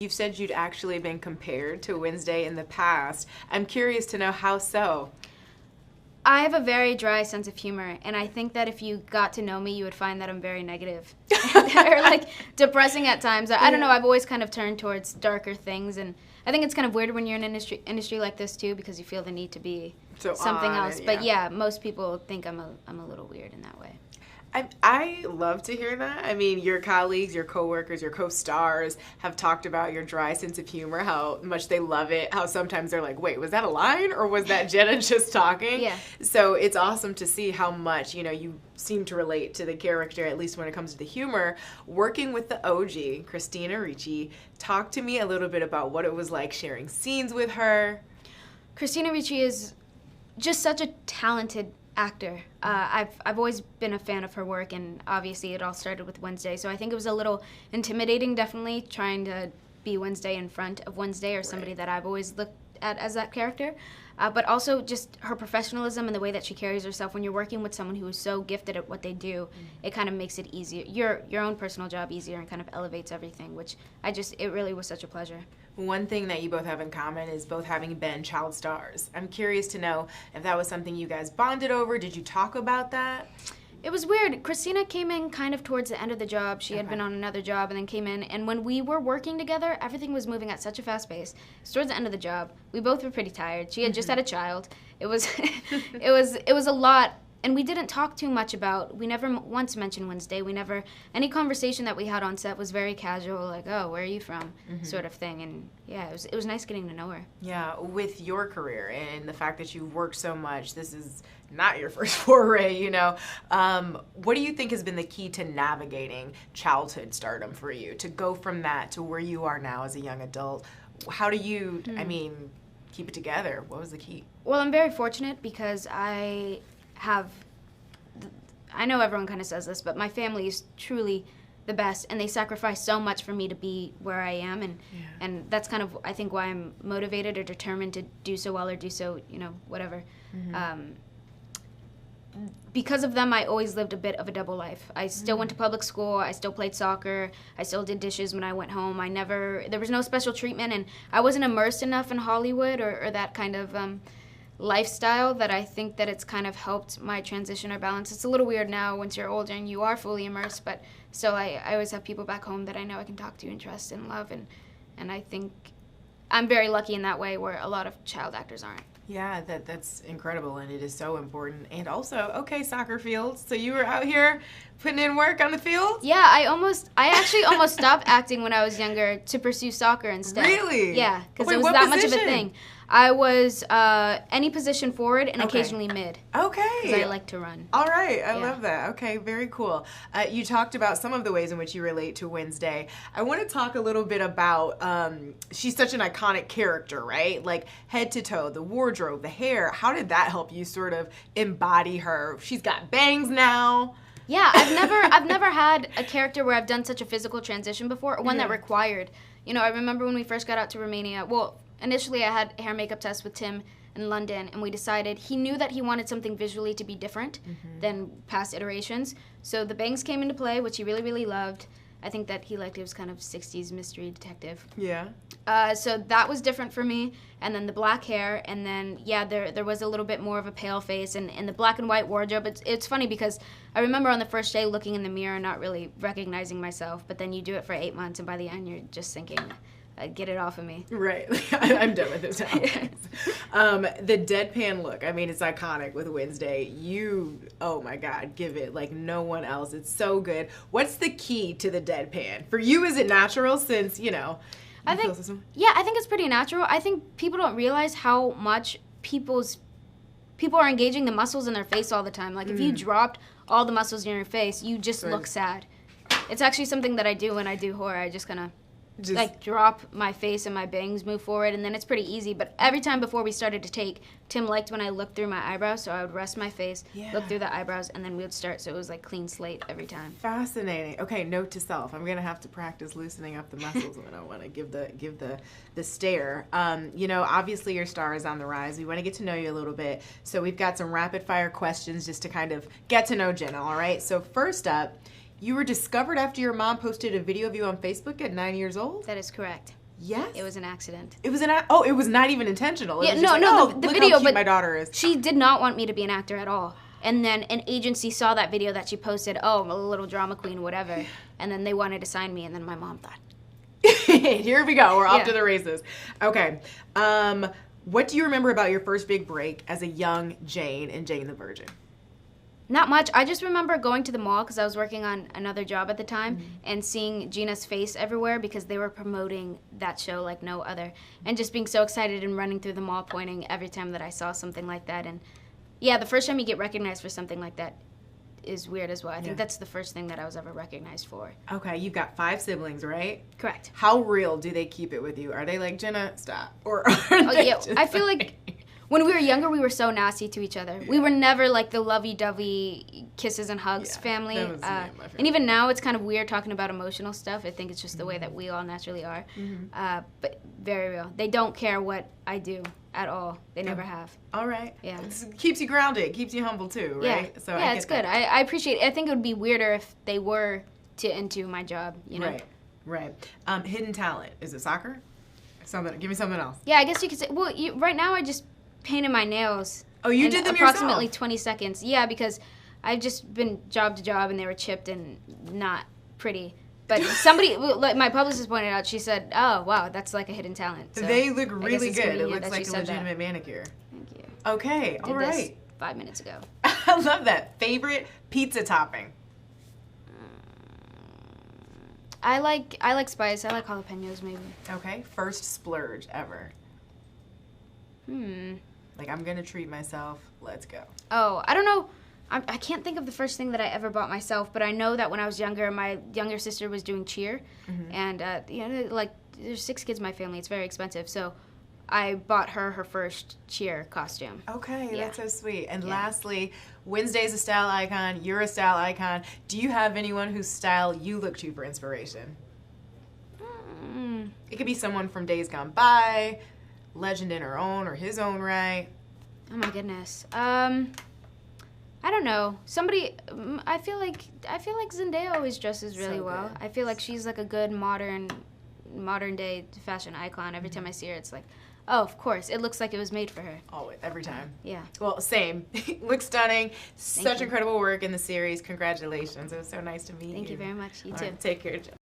You've said you'd actually been compared to Wednesday in the past. I'm curious to know how so. I have a very dry sense of humor, and I think that if you got to know me, you would find that I'm very negative or like depressing at times. I don't know. I've always kind of turned towards darker things, and I think it's kind of weird when you're in an industry like this too, because you feel the need to be So something on else. it, But yeah, most people think I'm a little weird in that way. I love to hear that. I mean, your colleagues, your coworkers, your co-stars have talked about your dry sense of humor, how much they love it, how sometimes they're like, wait, was that a line or was that Jenna just talking? Yeah. So it's awesome to see how much, you seem to relate to the character, at least when it comes to the humor. Working with the OG, Christina Ricci, talk to me a little bit about what it was like sharing scenes with her. Christina Ricci is just such a talented actor. I've always been a fan of her work, and obviously it all started with Wednesday, so I think it was a little intimidating, definitely, trying to be Wednesday in front of Wednesday or somebody that I've always looked at as that character. But also just her professionalism and the way that she carries herself. When you're working with someone who is so gifted at what they do, it kind of makes it easier, your own personal job easier, and kind of elevates everything, which it really was such a pleasure. One thing that you both have in common is both having been child stars. I'm curious to know if that was something you guys bonded over. Did you talk about that? It was weird. Christina came in kind of towards the end of the job. She had been on another job and then came in. And when we were working together, everything was moving at such a fast pace. So towards the end of the job, we both were pretty tired. She had just had a child. It was it was a lot. And we didn't talk too much about, we never once mentioned Wednesday. Any conversation that we had on set was very casual, like, oh, where are you from, sort of thing. And yeah, it was nice getting to know her. Yeah, with your career and the fact that you've worked so much, this is not your first foray, What do you think has been the key to navigating childhood stardom for you, to go from that to where you are now as a young adult? How do you, keep it together? What was the key? Well, I'm very fortunate because I know everyone kind of says this, but my family is truly the best, and they sacrifice so much for me to be where I am, and that's kind of, I think, why I'm motivated or determined to do so well or do so, whatever. Because of them, I always lived a bit of a double life. I still went to public school, I still played soccer, I still did dishes when I went home. There was no special treatment, and I wasn't immersed enough in Hollywood or that kind of lifestyle that I think that it's kind of helped my transition or balance. It's a little weird now once you're older and you are fully immersed, but still I always have people back home that I know I can talk to and trust and love, and I think I'm very lucky in that way where a lot of child actors aren't. Yeah, that's incredible, and it is so important. And also, soccer fields. So you were out here putting in work on the field? Yeah, I actually almost stopped acting when I was younger to pursue soccer instead. Really? Yeah, because Wait, it was what that much of a position? thing. I was any position forward and occasionally mid. Okay. Because I like to run. All right. I Yeah. love that. Okay, very cool. You talked about some of the ways in which you relate to Wednesday. I want to talk a little bit about, she's such an iconic character, right? Like head to toe, the wardrobe, the hair. How did that help you sort of embody her? She's got bangs now. Yeah, I've never had a character where I've done such a physical transition before, or one that required. I remember when we first got out to Romania, initially I had hair makeup tests with Tim in London, and we decided he knew that he wanted something visually to be different than past iterations. So the bangs came into play, which he really, really loved. I think that he liked it was kind of 60s mystery detective. Yeah. So that was different for me. And then the black hair, and then, there was a little bit more of a pale face, and the black and white wardrobe. It's funny because I remember on the first day looking in the mirror and not really recognizing myself, but then you do it for 8 months, and by the end you're just thinking, get it off of me. Right. I'm done with this now. The deadpan look, it's iconic with Wednesday. You, oh my God, give it like no one else. It's so good. What's the key to the deadpan? For you, is it natural since, I think it's pretty natural. I think people don't realize how much people are engaging the muscles in their face all the time. Like if you dropped all the muscles in your face, you just look sad. It's actually something that I do when I do horror. I just kind of drop my face and my bangs, move forward, and then it's pretty easy. But every time before we started to take, Tim liked when I looked through my eyebrows, so I would rest my face, look through the eyebrows, and then we would start. So it was like clean slate every time. Fascinating. Okay, note to self: I'm gonna have to practice loosening up the muscles when I want to give the stare. Obviously your star is on the rise. We want to get to know you a little bit, so we've got some rapid fire questions just to kind of get to know Jenna. All right. So first up. You were discovered after your mom posted a video of you on Facebook at 9 years old? That is correct. Yes. It was an accident. It was it was not even intentional. It Yeah, was no, just no, like, the look video, how cute but my daughter is. she did not want me to be an actor at all. And then an agency saw that video that she posted, oh, I'm a little drama queen, whatever. And then they wanted to sign me, and then my mom thought. Here we go. We're off Yeah. to the races. Okay. What do you remember about your first big break as a young Jane in Jane the Virgin? Not much. I just remember going to the mall because I was working on another job at the time and seeing Gina's face everywhere because they were promoting that show like no other. And just being so excited and running through the mall pointing every time that I saw something like that. And yeah, the first time you get recognized for something like that is weird as well. I think that's the first thing that I was ever recognized for. Okay, you've got 5 siblings, right? Correct. How real do they keep it with you? Are they like, Jenna, stop? Or are Oh, they yeah. just I feel like when we were younger, we were so nasty to each other. We were never like the lovey-dovey kisses and hugs family. that was me and my family. And even now, it's kind of weird talking about emotional stuff. I think it's just the way that we all naturally are. But very real. They don't care what I do at all. They never have. All right. Yeah. It keeps you grounded. Keeps you humble too, right? Yeah, So yeah, I it's get good. that. I appreciate it. I think it would be weirder if they were to into my job, you know? Right. Hidden talent. Is it soccer? Give me something else. Yeah, I guess you could say, well, right now I just painted my nails. Oh, you in did them approximately yourself? 20 seconds. Yeah, because I've just been job to job and they were chipped and not pretty. But somebody, like my publicist pointed out, she said, oh, wow, that's like a hidden talent. So They look I guess really it's good. It convenient looks that like she a said that. legitimate manicure. Thank you. Okay, all Did this right. 5 minutes ago. I love that. Favorite pizza topping? I like spice. I like jalapenos maybe. Okay. First splurge ever. Like, I'm going to treat myself. Let's go. Oh, I don't know. I can't think of the first thing that I ever bought myself, but I know that when I was younger, my younger sister was doing cheer. And, you know, like, there's 6 kids in my family. It's very expensive. So I bought her first cheer costume. Okay, Yeah. that's so sweet. And lastly, Wednesday's a style icon. You're a style icon. Do you have anyone whose style you look to for inspiration? It could be someone from days gone by, legend in her own or his own right. Oh my goodness. I don't know. Somebody. I feel like Zendaya always dresses really So well. good. I feel like she's like a good modern day fashion icon. Every time I see her, it's like, oh, of course, it looks like it was made for her. Always, every time. Yeah. Well, same. Looks stunning. Such you. incredible work in the series. Congratulations. It was so nice to meet you. Thank you very much. You All too. right, take care, Jen.